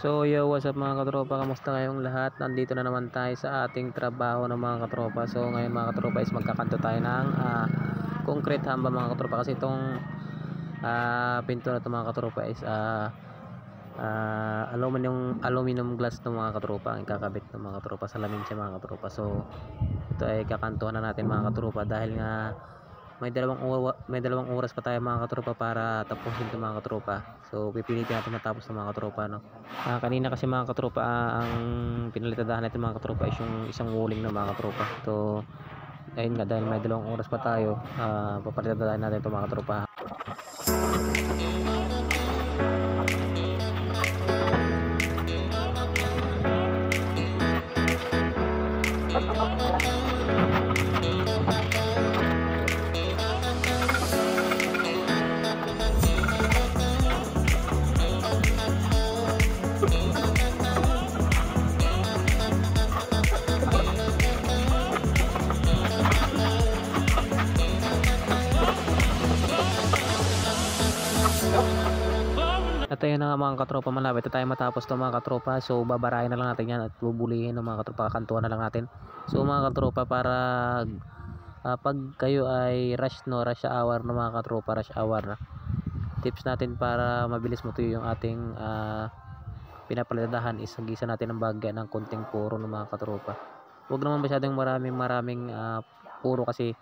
So yo, what's up mga katropa, kamusta kayong lahat? Nandito na naman tayo sa ating trabaho ng mga katropa. So ngayon mga katropa is magkakanto tayo ng concrete hamba mga katropa. Kasi itong pinto na ito mga katropa is aluminum glass ng mga katropa ang kakabit ng mga katropa sa lamin siya mga katropa. So ito ay kakantuhan na natin mga katropa dahil nga may dalawang oras pa tayo mga katropa para tapusin ito mga katropa. So pipilitin natin matapos ng mga katropa, no? Kanina kasi mga katropa ang pinalitadahan natin mga katropa is yung isang walling ng mga katropa. So ayun nga, dahil may dalawang oras pa tayo, papalitadahan natin ito mga katropa. At ayun na nga mga katropa, malapit na tayo matapos to mga katropa. So babarahin na lang natin yan at bubulihin ng mga katropa, kakantuhan na lang natin. So mga katropa, para pag kayo ay rush hour na mga katropa, rush hour na tips natin para mabilis mo tuyo yung ating pinapalitadahan is gisa natin ng bagya ng konting puro ng mga katropa. Huwag naman masyadong maraming puro, kasi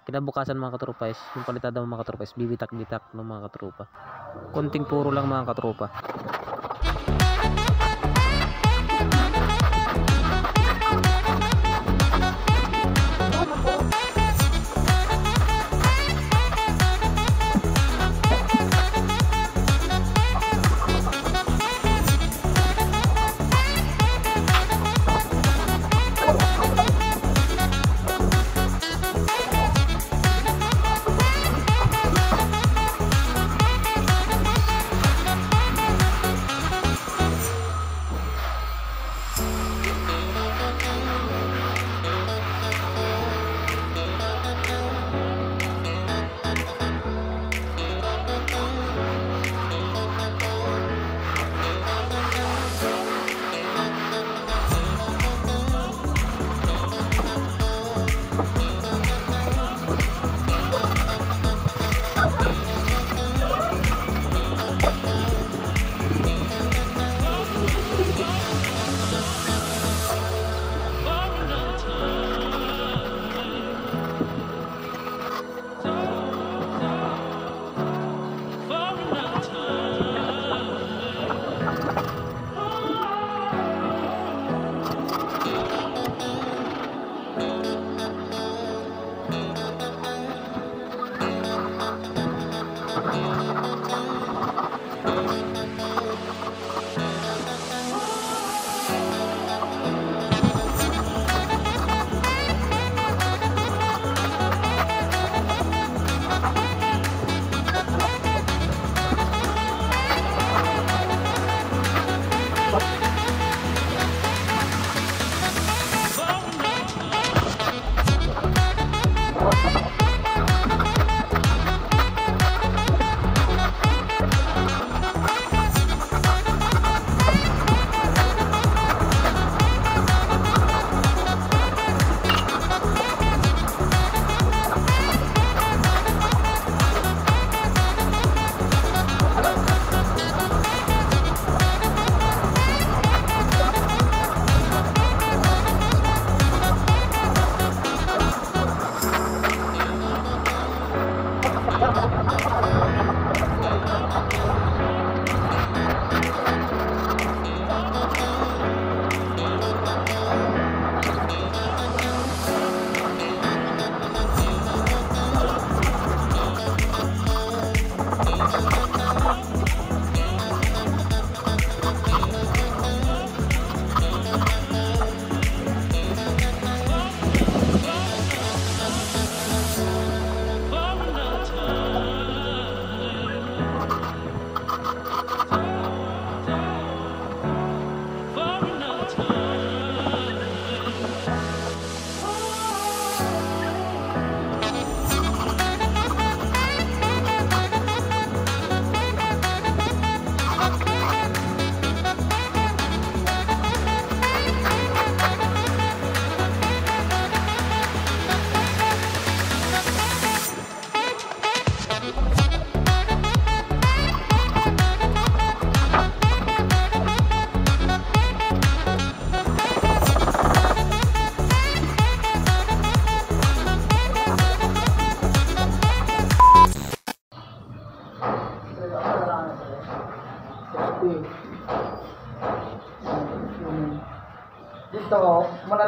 kinabukasan mga katropa is yung palitada ng mga katropa is bibitak-bitak ng mga katropa. Konting puro lang mga katropa.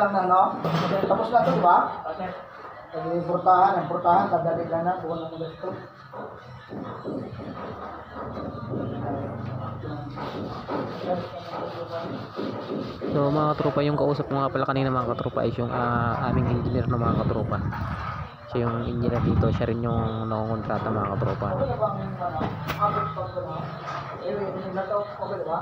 lang na, no? Okay, tapos na ito, di ba? Yung portahan, kadali lang na, buwan ng ito. So mga katropa, yung kausap ko nga pala kanina mga katropa is yung aming engineer na mga katropa. Siya yung engineer dito, siya rin yung nangungontrata mga katropa. Okay na bang, average pag na? Okay, di ba?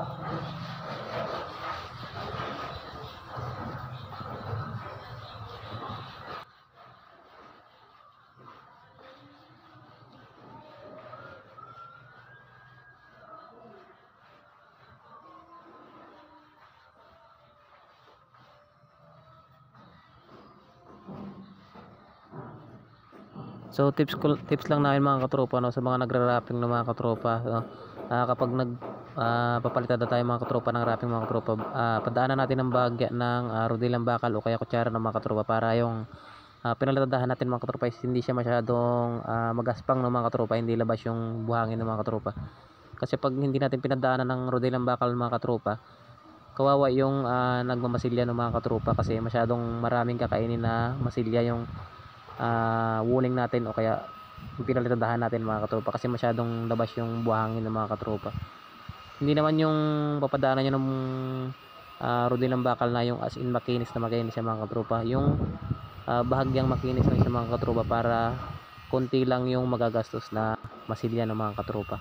So tips lang namin mga katropa, no, sa mga nagra-wrapping ng mga katropa, no, kapag papalitan na tayo mga katropa ng wrapping mga katropa, padaanan natin ng bagya ng rodelang bakal o kaya kutsara ng mga katropa para yung pinalitadahan natin mga katropa is hindi siya masyadong magaspang ng mga katropa, hindi labas yung buhangin ng mga katropa. Kasi pag hindi natin pinadaanan ng rodelang bakal mga katropa, kawawa yung nagmamasilya ng mga katropa kasi masyadong maraming kakainin na masilya yung wuling natin o kaya yung pinalitadahan natin mga katropa kasi masyadong labas yung buhangin ng mga katropa. Hindi naman yung papadaanan nyo ng rodelang bakal na yung as in makinis siya mga katropa, yung bahagyang makinis lang siya mga katropa para konti lang yung magagastos na masilya ng mga katropa.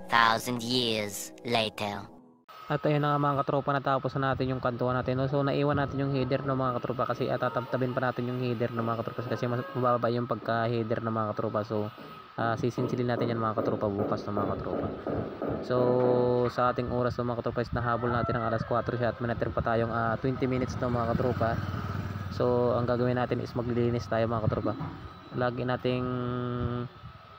Thousand years later. At ayun na nga mga katropa, natapos na natin yung kantuan natin, no? So naiwan natin yung header ng mga katropa kasi tatabtabin pa natin yung header ng mga katropa kasi mas mababa yung pagka header ng mga katropa. So sisinsilin natin yan mga katropa bukas ng mga katropa. So sa ating oras ng mga katropa is nahabol natin ang alas 4 siya at minatir pa tayong 20 minutes ng mga katropa. So ang gagawin natin is maglilinis tayo mga katropa. Lagi nating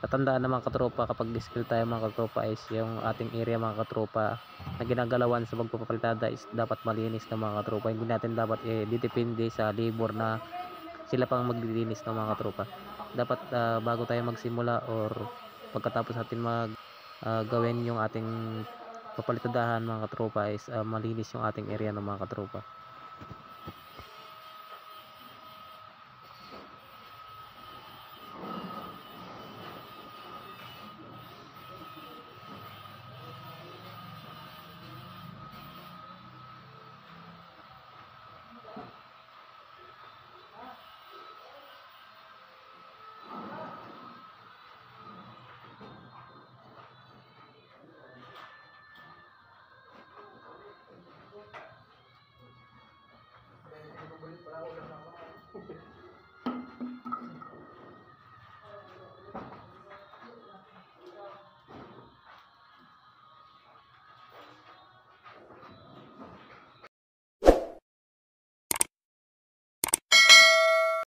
tatandaan ng mga katropa kapag skill tayo mga katropa is yung ating area mga katropa na ginagalawan sa pagpapalitada is dapat malinis ng mga katropa. Hindi natin dapat didepende sa labor na sila pang maglilinis ng mga katropa. Dapat bago tayo magsimula or pagkatapos natin gawin yung ating papalitadahan mga katropa is malinis yung ating area ng mga katropa.